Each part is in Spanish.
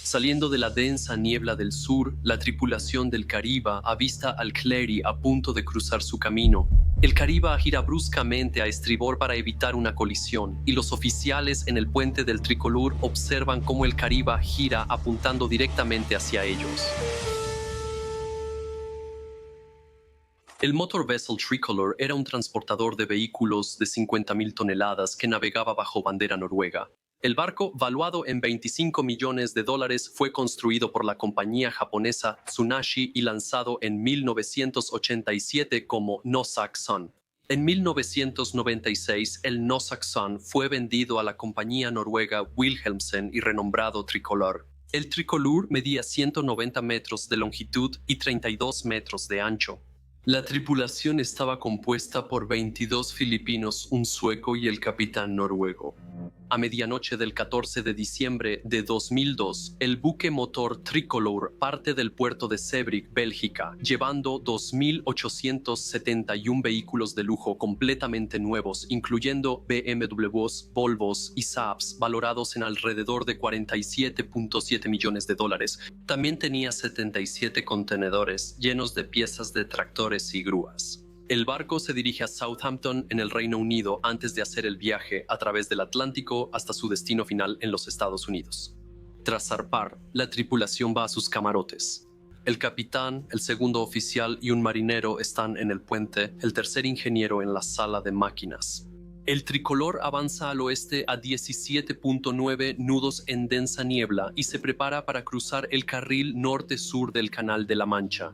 Saliendo de la densa niebla del sur, la tripulación del Cariba avista al Clary a punto de cruzar su camino. El Cariba gira bruscamente a estribor para evitar una colisión, y los oficiales en el puente del Tricolor observan cómo el Cariba gira apuntando directamente hacia ellos. El Motor Vessel Tricolor era un transportador de vehículos de 50.000 toneladas que navegaba bajo bandera noruega. El barco, valuado en $25 millones, fue construido por la compañía japonesa Tsunashi y lanzado en 1987 como Nosak Sun. En 1996, el Nosak Sun fue vendido a la compañía noruega Wilhelmsen y renombrado Tricolor. El Tricolor medía 190 metros de longitud y 32 metros de ancho. La tripulación estaba compuesta por 22 filipinos, un sueco y el capitán noruego. A medianoche del 14 de diciembre de 2002, el buque motor Tricolor parte del puerto de Zeebrugge, Bélgica, llevando 2.871 vehículos de lujo completamente nuevos, incluyendo BMWs, Volvos y Saabs, valorados en alrededor de $47.7 millones. También tenía 77 contenedores llenos de piezas de tractores y grúas. El barco se dirige a Southampton, en el Reino Unido, antes de hacer el viaje a través del Atlántico hasta su destino final en los Estados Unidos. Tras zarpar, la tripulación va a sus camarotes. El capitán, el segundo oficial y un marinero están en el puente, el tercer ingeniero en la sala de máquinas. El Tricolor avanza al oeste a 17.9 nudos en densa niebla y se prepara para cruzar el carril norte-sur del Canal de la Mancha.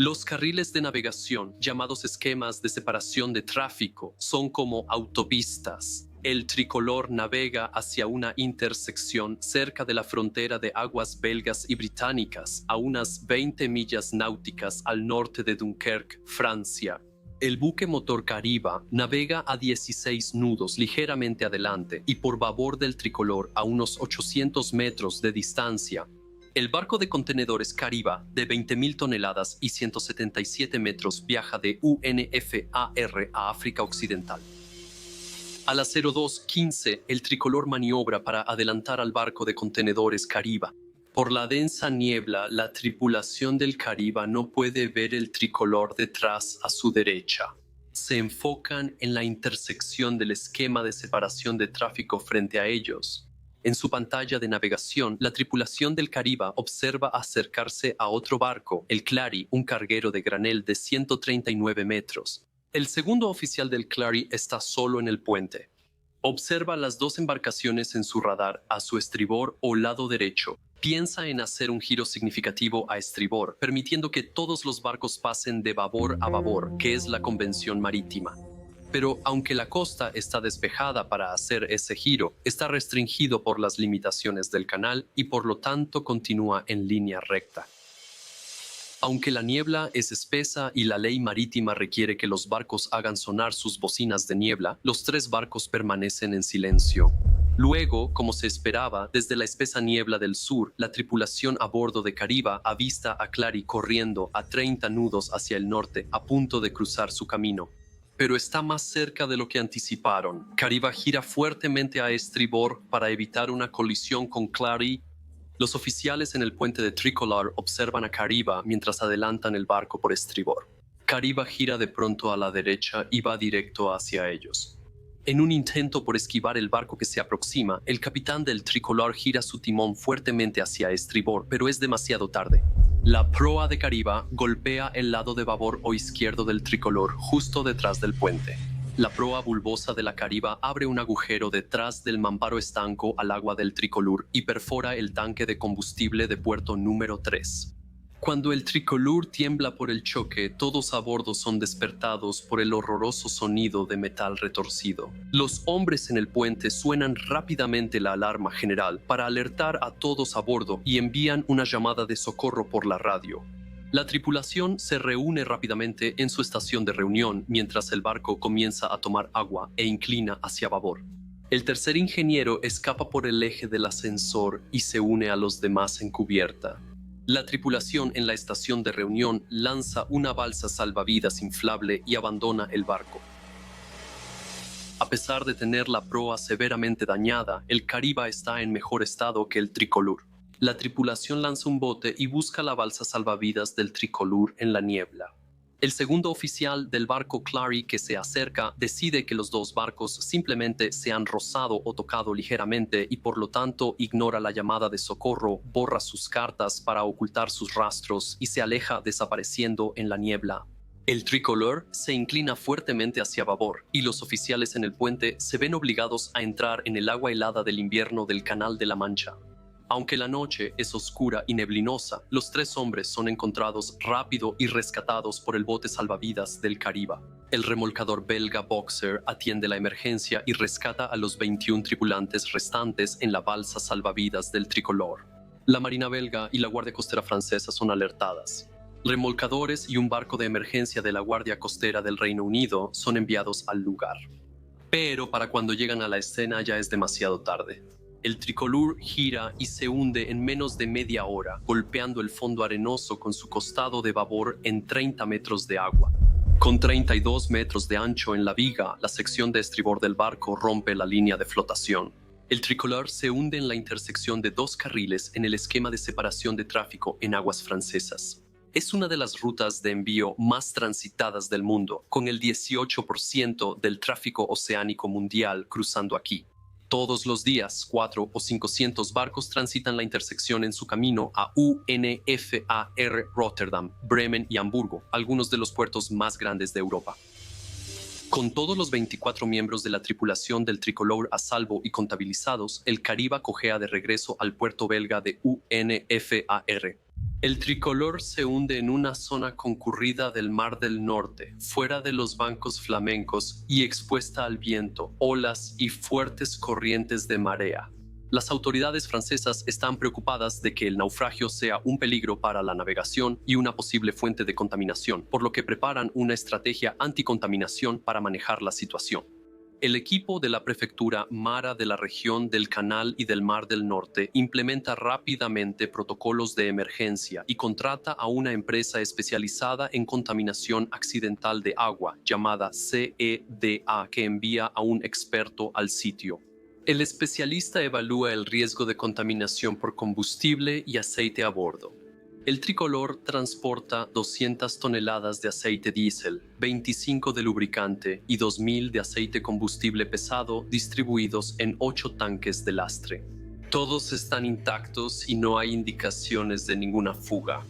Los carriles de navegación, llamados esquemas de separación de tráfico, son como autopistas. El Tricolor navega hacia una intersección cerca de la frontera de aguas belgas y británicas, a unas 20 millas náuticas al norte de Dunkerque, Francia. El buque motor Cariba navega a 16 nudos ligeramente adelante y por babor del Tricolor a unos 800 metros de distancia. El barco de contenedores Cariba, de 20.000 toneladas y 177 metros, viaja de UNFAR a África Occidental. A las 02:15, el Tricolor maniobra para adelantar al barco de contenedores Cariba. Por la densa niebla, la tripulación del Cariba no puede ver el Tricolor detrás a su derecha. Se enfocan en la intersección del esquema de separación de tráfico frente a ellos. En su pantalla de navegación, la tripulación del Cariba observa acercarse a otro barco, el Clary, un carguero de granel de 139 metros. El segundo oficial del Clary está solo en el puente. Observa las dos embarcaciones en su radar a su estribor o lado derecho. Piensa en hacer un giro significativo a estribor, permitiendo que todos los barcos pasen de babor a babor, que es la convención marítima. Pero aunque la costa está despejada para hacer ese giro, está restringido por las limitaciones del canal y por lo tanto continúa en línea recta. Aunque la niebla es espesa y la ley marítima requiere que los barcos hagan sonar sus bocinas de niebla, los tres barcos permanecen en silencio. Luego, como se esperaba, desde la espesa niebla del sur, la tripulación a bordo de Cariba avista a Clary corriendo a 30 nudos hacia el norte, a punto de cruzar su camino. Pero está más cerca de lo que anticiparon. Cariba gira fuertemente a estribor para evitar una colisión con Clary. Los oficiales en el puente de Tricolor observan a Cariba mientras adelantan el barco por estribor. Cariba gira de pronto a la derecha y va directo hacia ellos. En un intento por esquivar el barco que se aproxima, el capitán del Tricolor gira su timón fuertemente hacia estribor, pero es demasiado tarde. La proa de Cariba golpea el lado de babor o izquierdo del Tricolor, justo detrás del puente. La proa bulbosa de la Cariba abre un agujero detrás del mamparo estanco al agua del Tricolor y perfora el tanque de combustible de puerto número 3. Cuando el Tricolor tiembla por el choque, todos a bordo son despertados por el horroroso sonido de metal retorcido. Los hombres en el puente suenan rápidamente la alarma general para alertar a todos a bordo y envían una llamada de socorro por la radio. La tripulación se reúne rápidamente en su estación de reunión mientras el barco comienza a tomar agua e inclina hacia babor. El tercer ingeniero escapa por el eje del ascensor y se une a los demás en cubierta. La tripulación en la estación de reunión lanza una balsa salvavidas inflable y abandona el barco. A pesar de tener la proa severamente dañada, el Cariba está en mejor estado que el Tricolor. La tripulación lanza un bote y busca la balsa salvavidas del Tricolor en la niebla. El segundo oficial del barco Clary que se acerca decide que los dos barcos simplemente se han rozado o tocado ligeramente y por lo tanto ignora la llamada de socorro, borra sus cartas para ocultar sus rastros y se aleja desapareciendo en la niebla. El Tricolor se inclina fuertemente hacia babor y los oficiales en el puente se ven obligados a entrar en el agua helada del invierno del Canal de la Mancha. Aunque la noche es oscura y neblinosa, los tres hombres son encontrados rápido y rescatados por el bote salvavidas del Cariba. El remolcador belga Boxer atiende la emergencia y rescata a los 21 tripulantes restantes en la balsa salvavidas del Tricolor. La Marina belga y la Guardia Costera francesa son alertadas. Remolcadores y un barco de emergencia de la Guardia Costera del Reino Unido son enviados al lugar. Pero para cuando llegan a la escena ya es demasiado tarde. El Tricolor gira y se hunde en menos de media hora, golpeando el fondo arenoso con su costado de babor en 30 metros de agua. Con 32 metros de ancho en la viga, la sección de estribor del barco rompe la línea de flotación. El Tricolor se hunde en la intersección de dos carriles en el esquema de separación de tráfico en aguas francesas. Es una de las rutas de envío más transitadas del mundo, con el 18% del tráfico oceánico mundial cruzando aquí. Todos los días, 400 o 500 barcos transitan la intersección en su camino a UNFAR Rotterdam, Bremen y Hamburgo, algunos de los puertos más grandes de Europa. Con todos los 24 miembros de la tripulación del Tricolor a salvo y contabilizados, el Caribe cojea de regreso al puerto belga de UNFAR. El Tricolor se hunde en una zona concurrida del Mar del Norte, fuera de los bancos flamencos y expuesta al viento, olas y fuertes corrientes de marea. Las autoridades francesas están preocupadas de que el naufragio sea un peligro para la navegación y una posible fuente de contaminación, por lo que preparan una estrategia anticontaminación para manejar la situación. El equipo de la prefectura Mara de la región del Canal y del Mar del Norte implementa rápidamente protocolos de emergencia y contrata a una empresa especializada en contaminación accidental de agua llamada CEDA que envía a un experto al sitio. El especialista evalúa el riesgo de contaminación por combustible y aceite a bordo. El Tricolor transporta 200 toneladas de aceite diésel, 25 de lubricante y 2.000 de aceite combustible pesado distribuidos en 8 tanques de lastre. Todos están intactos y no hay indicaciones de ninguna fuga.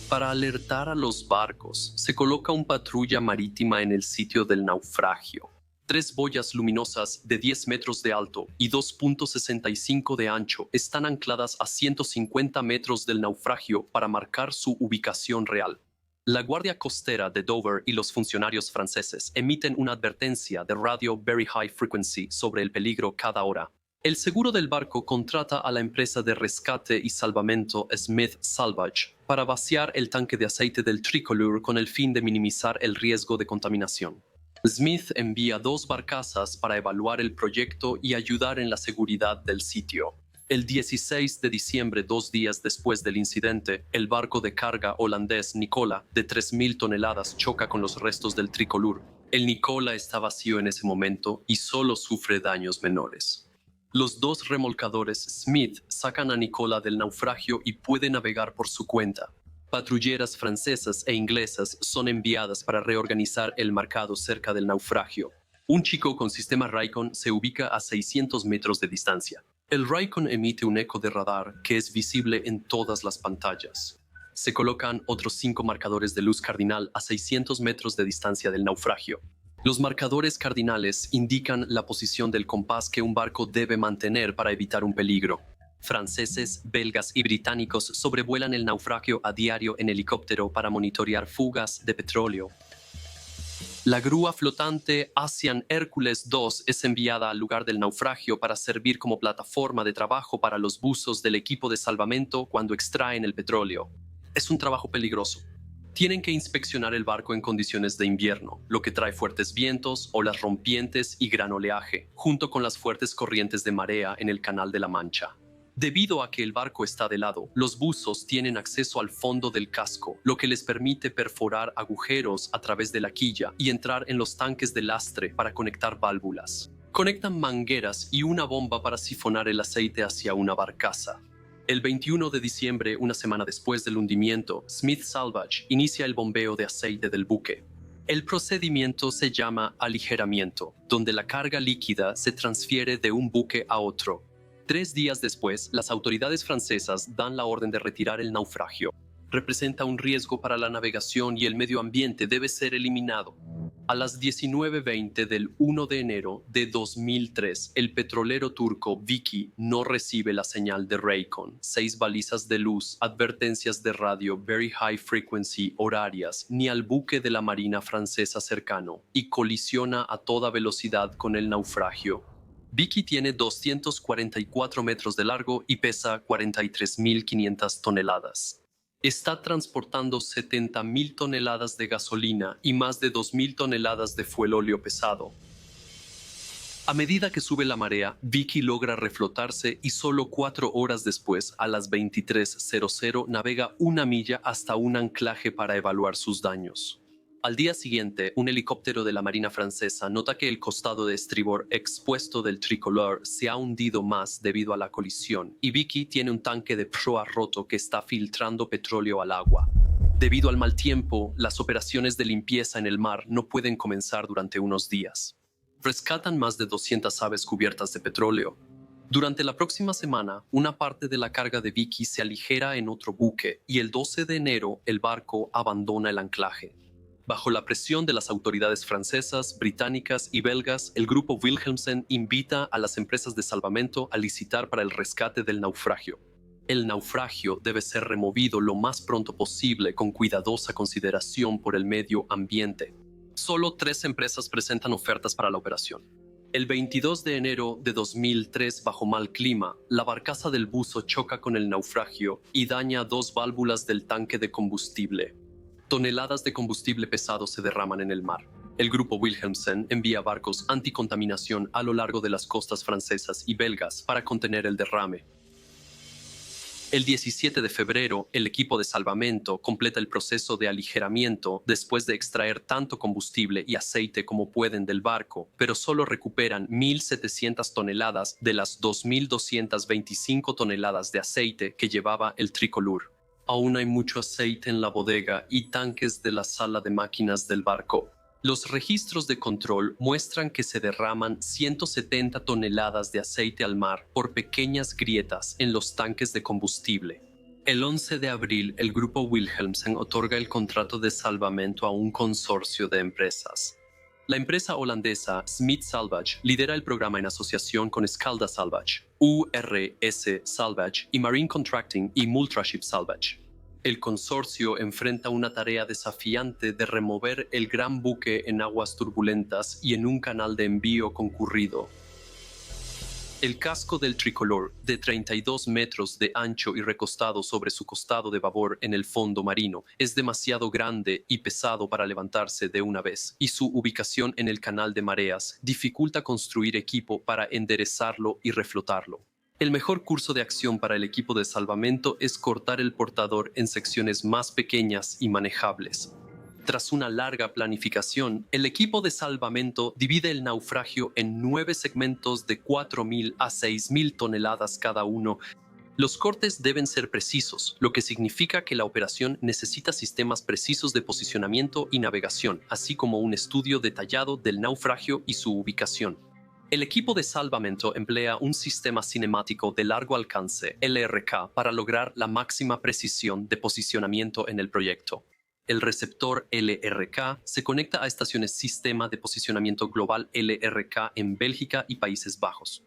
Para alertar a los barcos, se coloca una patrulla marítima en el sitio del naufragio. 3 boyas luminosas de 10 metros de alto y 2.65 de ancho están ancladas a 150 metros del naufragio para marcar su ubicación real. La Guardia Costera de Dover y los funcionarios franceses emiten una advertencia de radio Very High Frequency sobre el peligro cada hora. El seguro del barco contrata a la empresa de rescate y salvamento Smith Salvage para vaciar el tanque de aceite del Tricolor con el fin de minimizar el riesgo de contaminación. Smith envía 2 barcazas para evaluar el proyecto y ayudar en la seguridad del sitio. El 16 de diciembre, 2 días después del incidente, el barco de carga holandés Nicola, de 3.000 toneladas, choca con los restos del Tricolor. El Nicola está vacío en ese momento y solo sufre daños menores. Los 2 remolcadores Smith sacan a Nicola del naufragio y puede navegar por su cuenta. Patrulleras francesas e inglesas son enviadas para reorganizar el marcado cerca del naufragio. Un chico con sistema Raycon se ubica a 600 metros de distancia. El Raycon emite un eco de radar que es visible en todas las pantallas. Se colocan otros 5 marcadores de luz cardinal a 600 metros de distancia del naufragio. Los marcadores cardinales indican la posición del compás que un barco debe mantener para evitar un peligro. Franceses, belgas y británicos sobrevuelan el naufragio a diario en helicóptero para monitorear fugas de petróleo. La grúa flotante Asian Hercules II es enviada al lugar del naufragio para servir como plataforma de trabajo para los buzos del equipo de salvamento cuando extraen el petróleo. Es un trabajo peligroso. Tienen que inspeccionar el barco en condiciones de invierno, lo que trae fuertes vientos, olas rompientes y gran oleaje, junto con las fuertes corrientes de marea en el Canal de la Mancha. Debido a que el barco está de lado, los buzos tienen acceso al fondo del casco, lo que les permite perforar agujeros a través de la quilla y entrar en los tanques de lastre para conectar válvulas. Conectan mangueras y una bomba para sifonar el aceite hacia una barcaza. El 21 de diciembre, una semana después del hundimiento, Smith Salvage inicia el bombeo de aceite del buque. El procedimiento se llama aligeramiento, donde la carga líquida se transfiere de un buque a otro. 3 días después, las autoridades francesas dan la orden de retirar el naufragio. Representa un riesgo para la navegación y el medio ambiente debe ser eliminado. A las 19:20 del 1 de enero de 2003, el petrolero turco Vicky no recibe la señal de Raycon, 6 balizas de luz, advertencias de radio Very High Frequency horarias, ni al buque de la Marina francesa cercano, y colisiona a toda velocidad con el naufragio. Vicky tiene 244 metros de largo y pesa 43.500 toneladas. Está transportando 70.000 toneladas de gasolina y más de 2.000 toneladas de fuelóleo pesado. A medida que sube la marea, Vicky logra reflotarse y solo 4 horas después, a las 23:00, navega 1 milla hasta un anclaje para evaluar sus daños. Al día siguiente, un helicóptero de la Marina francesa nota que el costado de estribor expuesto del Tricolor se ha hundido más debido a la colisión y Vicky tiene un tanque de proa roto que está filtrando petróleo al agua. Debido al mal tiempo, las operaciones de limpieza en el mar no pueden comenzar durante unos días. Rescatan más de 200 aves cubiertas de petróleo. Durante la próxima semana, una parte de la carga de Vicky se aligera en otro buque y el 12 de enero el barco abandona el anclaje. Bajo la presión de las autoridades francesas, británicas y belgas, el grupo Wilhelmsen invita a las empresas de salvamento a licitar para el rescate del naufragio. El naufragio debe ser removido lo más pronto posible con cuidadosa consideración por el medio ambiente. Solo 3 empresas presentan ofertas para la operación. El 22 de enero de 2003, bajo mal clima, la barcaza del buzo choca con el naufragio y daña 2 válvulas del tanque de combustible. Toneladas de combustible pesado se derraman en el mar. El grupo Wilhelmsen envía barcos anticontaminación a lo largo de las costas francesas y belgas para contener el derrame. El 17 de febrero, el equipo de salvamento completa el proceso de aligeramiento después de extraer tanto combustible y aceite como pueden del barco, pero solo recuperan 1.700 toneladas de las 2.225 toneladas de aceite que llevaba el Tricolor. Aún hay mucho aceite en la bodega y tanques de la sala de máquinas del barco. Los registros de control muestran que se derraman 170 toneladas de aceite al mar por pequeñas grietas en los tanques de combustible. El 11 de abril, el grupo Wilhelmsen otorga el contrato de salvamento a un consorcio de empresas. La empresa holandesa Smith Salvage lidera el programa en asociación con Scalda Salvage, URS Salvage y Marine Contracting y Multraship Salvage. El consorcio enfrenta una tarea desafiante de remover el gran buque en aguas turbulentas y en un canal de envío concurrido. El casco del Tricolor, de 32 metros de ancho y recostado sobre su costado de babor en el fondo marino, es demasiado grande y pesado para levantarse de una vez, y su ubicación en el canal de mareas dificulta construir equipo para enderezarlo y reflotarlo. El mejor curso de acción para el equipo de salvamento es cortar el portador en secciones más pequeñas y manejables. Tras una larga planificación, el equipo de salvamento divide el naufragio en 9 segmentos de 4.000 a 6.000 toneladas cada uno. Los cortes deben ser precisos, lo que significa que la operación necesita sistemas precisos de posicionamiento y navegación, así como un estudio detallado del naufragio y su ubicación. El equipo de salvamento emplea un sistema cinemático de largo alcance, LRK, para lograr la máxima precisión de posicionamiento en el proyecto. El receptor LRK se conecta a estaciones Sistema de Posicionamiento Global LRK en Bélgica y Países Bajos.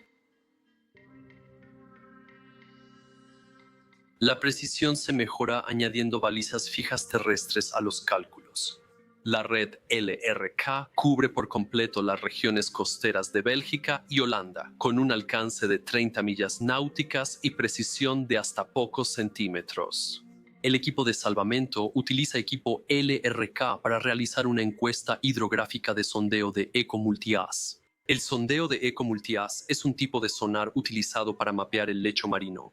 La precisión se mejora añadiendo balizas fijas terrestres a los cálculos. La red LRK cubre por completo las regiones costeras de Bélgica y Holanda, con un alcance de 30 millas náuticas y precisión de hasta pocos centímetros. El equipo de salvamento utiliza equipo LRK para realizar una encuesta hidrográfica de sondeo de eco-multiaz. El sondeo de eco-multiaz es un tipo de sonar utilizado para mapear el lecho marino.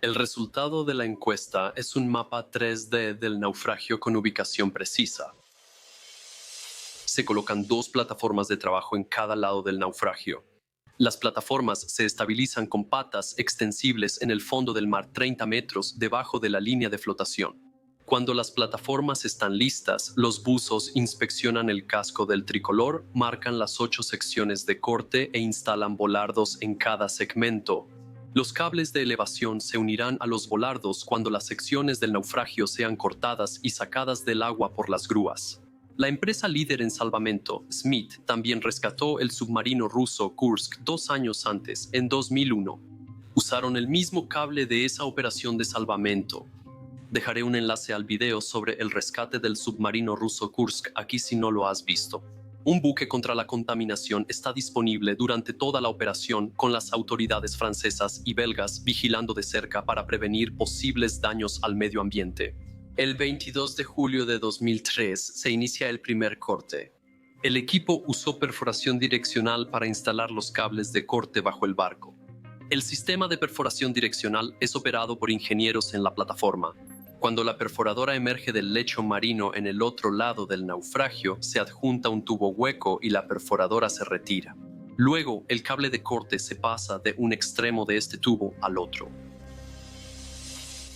El resultado de la encuesta es un mapa 3D del naufragio con ubicación precisa. Se colocan 2 plataformas de trabajo en cada lado del naufragio. Las plataformas se estabilizan con patas extensibles en el fondo del mar 30 metros debajo de la línea de flotación. Cuando las plataformas están listas, los buzos inspeccionan el casco del tricolor, marcan las 8 secciones de corte e instalan volardos en cada segmento. Los cables de elevación se unirán a los volardos cuando las secciones del naufragio sean cortadas y sacadas del agua por las grúas. La empresa líder en salvamento, Smith, también rescató el submarino ruso Kursk 2 años antes, en 2001. Usaron el mismo cable de esa operación de salvamento. Dejaré un enlace al video sobre el rescate del submarino ruso Kursk aquí si no lo has visto. Un buque contra la contaminación está disponible durante toda la operación con las autoridades francesas y belgas vigilando de cerca para prevenir posibles daños al medio ambiente. El 22 de julio de 2003 se inicia el primer corte. El equipo usó perforación direccional para instalar los cables de corte bajo el barco. El sistema de perforación direccional es operado por ingenieros en la plataforma. Cuando la perforadora emerge del lecho marino en el otro lado del naufragio, se adjunta un tubo hueco y la perforadora se retira. Luego, el cable de corte se pasa de un extremo de este tubo al otro.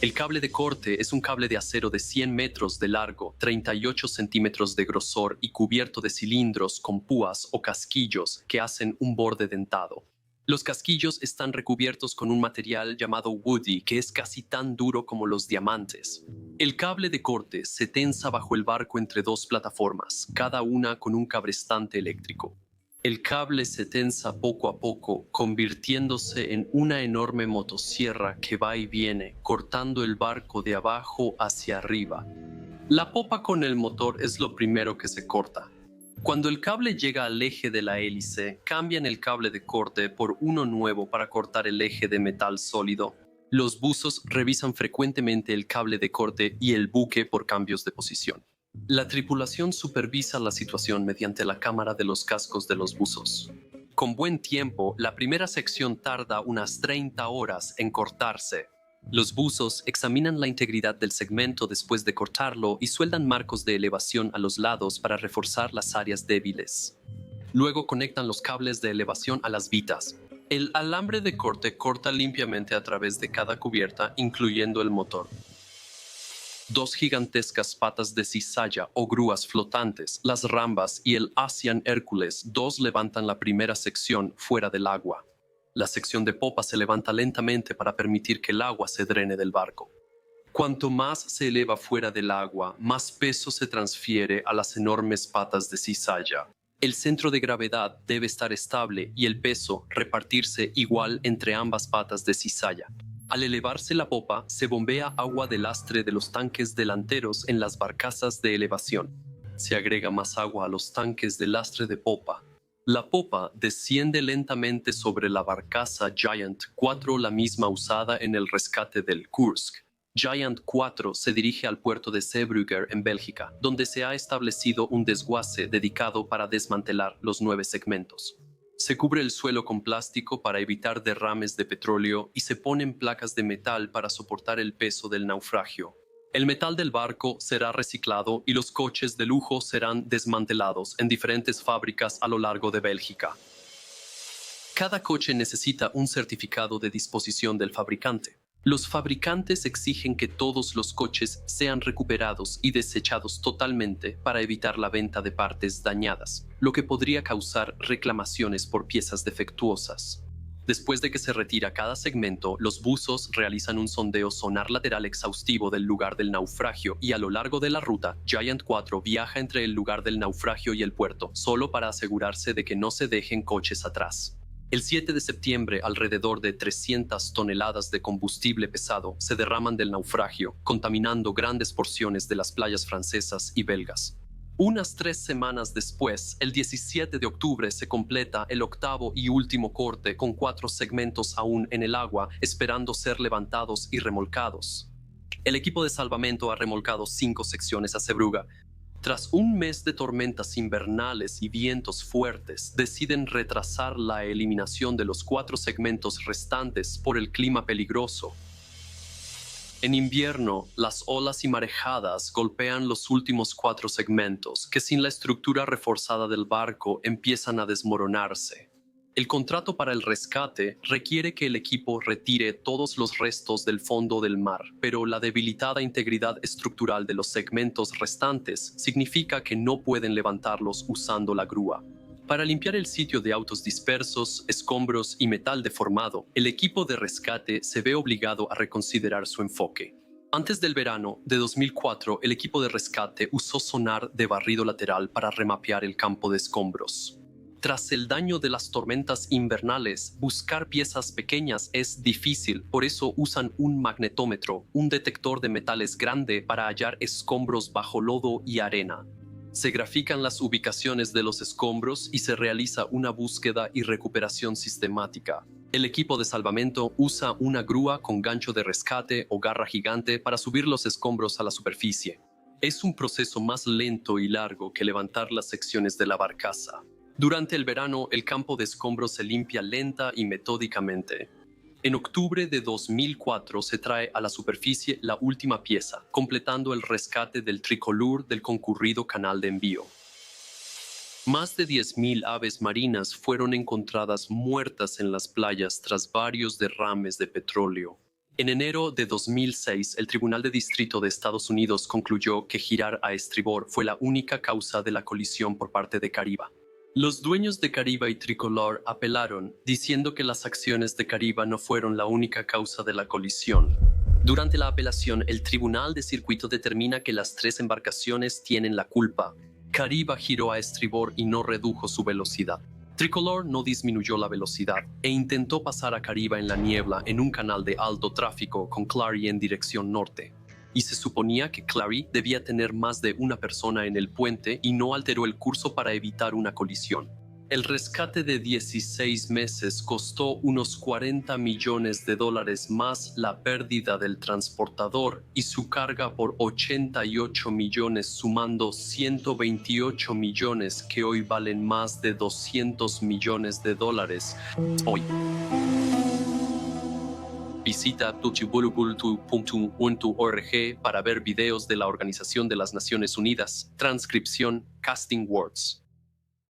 El cable de corte es un cable de acero de 100 metros de largo, 38 centímetros de grosor y cubierto de cilindros con púas o casquillos que hacen un borde dentado. Los casquillos están recubiertos con un material llamado woody, que es casi tan duro como los diamantes. El cable de corte se tensa bajo el barco entre 2 plataformas, cada una con un cabrestante eléctrico. El cable se tensa poco a poco, convirtiéndose en una enorme motosierra que va y viene, cortando el barco de abajo hacia arriba. La popa con el motor es lo primero que se corta. Cuando el cable llega al eje de la hélice, cambian el cable de corte por uno nuevo para cortar el eje de metal sólido. Los buzos revisan frecuentemente el cable de corte y el buque por cambios de posición. La tripulación supervisa la situación mediante la cámara de los cascos de los buzos. Con buen tiempo, la primera sección tarda unas 30 horas en cortarse. Los buzos examinan la integridad del segmento después de cortarlo y sueldan marcos de elevación a los lados para reforzar las áreas débiles. Luego conectan los cables de elevación a las vitas. El alambre de corte corta limpiamente a través de cada cubierta, incluyendo el motor. 2 gigantescas patas de cizalla o grúas flotantes, las Rambas y el Asian Hércules 2 levantan la primera sección fuera del agua. La sección de popa se levanta lentamente para permitir que el agua se drene del barco. Cuanto más se eleva fuera del agua, más peso se transfiere a las enormes patas de cizalla. El centro de gravedad debe estar estable y el peso repartirse igual entre ambas patas de cizalla. Al elevarse la popa, se bombea agua del lastre de los tanques delanteros en las barcazas de elevación. Se agrega más agua a los tanques de lastre de popa. La popa desciende lentamente sobre la barcaza Giant 4, la misma usada en el rescate del Kursk. Giant 4 se dirige al puerto de Zeebrugge en Bélgica, donde se ha establecido un desguace dedicado para desmantelar los 9 segmentos. Se cubre el suelo con plástico para evitar derrames de petróleo y se ponen placas de metal para soportar el peso del naufragio. El metal del barco será reciclado y los coches de lujo serán desmantelados en diferentes fábricas a lo largo de Bélgica. Cada coche necesita un certificado de disposición del fabricante. Los fabricantes exigen que todos los coches sean recuperados y desechados totalmente para evitar la venta de partes dañadas, lo que podría causar reclamaciones por piezas defectuosas. Después de que se retira cada segmento, los buzos realizan un sondeo sonar lateral exhaustivo del lugar del naufragio y a lo largo de la ruta, Giant 4 viaja entre el lugar del naufragio y el puerto, solo para asegurarse de que no se dejen coches atrás. El 7 de septiembre, alrededor de 300 toneladas de combustible pesado se derraman del naufragio, contaminando grandes porciones de las playas francesas y belgas. Unas 3 semanas después, el 17 de octubre, se completa el 8º y último corte con 4 segmentos aún en el agua, esperando ser levantados y remolcados. El equipo de salvamento ha remolcado 5 secciones a Zeebrugge. Tras un mes de tormentas invernales y vientos fuertes, deciden retrasar la eliminación de los 4 segmentos restantes por el clima peligroso. En invierno, las olas y marejadas golpean los últimos 4 segmentos, que sin la estructura reforzada del barco empiezan a desmoronarse. El contrato para el rescate requiere que el equipo retire todos los restos del fondo del mar, pero la debilitada integridad estructural de los segmentos restantes significa que no pueden levantarlos usando la grúa. Para limpiar el sitio de autos dispersos, escombros y metal deformado, el equipo de rescate se ve obligado a reconsiderar su enfoque. Antes del verano de 2004, el equipo de rescate usó sonar de barrido lateral para remapear el campo de escombros. Tras el daño de las tormentas invernales, buscar piezas pequeñas es difícil, por eso usan un magnetómetro, un detector de metales grande para hallar escombros bajo lodo y arena. Se grafican las ubicaciones de los escombros y se realiza una búsqueda y recuperación sistemática. El equipo de salvamento usa una grúa con gancho de rescate o garra gigante para subir los escombros a la superficie. Es un proceso más lento y largo que levantar las secciones de la barcaza. Durante el verano, el campo de escombros se limpia lenta y metódicamente. En octubre de 2004 se trae a la superficie la última pieza, completando el rescate del tricolor del concurrido canal de envío. Más de 10.000 aves marinas fueron encontradas muertas en las playas tras varios derrames de petróleo. En enero de 2006, el Tribunal de Distrito de Estados Unidos concluyó que girar a estribor fue la única causa de la colisión por parte de Cariba. Los dueños de Cariba y Tricolor apelaron, diciendo que las acciones de Cariba no fueron la única causa de la colisión. Durante la apelación, el Tribunal de Circuito determina que las tres embarcaciones tienen la culpa. Cariba giró a estribor y no redujo su velocidad. Tricolor no disminuyó la velocidad e intentó pasar a Cariba en la niebla en un canal de alto tráfico con Clary en dirección norte. Y se suponía que Clary debía tener más de una persona en el puente y no alteró el curso para evitar una colisión. El rescate de 16 meses costó unos $40 millones más la pérdida del transportador y su carga por 88 millones, sumando 128 millones que hoy valen más de $200 millones hoy. Visita tutibulubultu.org para ver videos de la Organización de las Naciones Unidas. Transcripción Casting Words.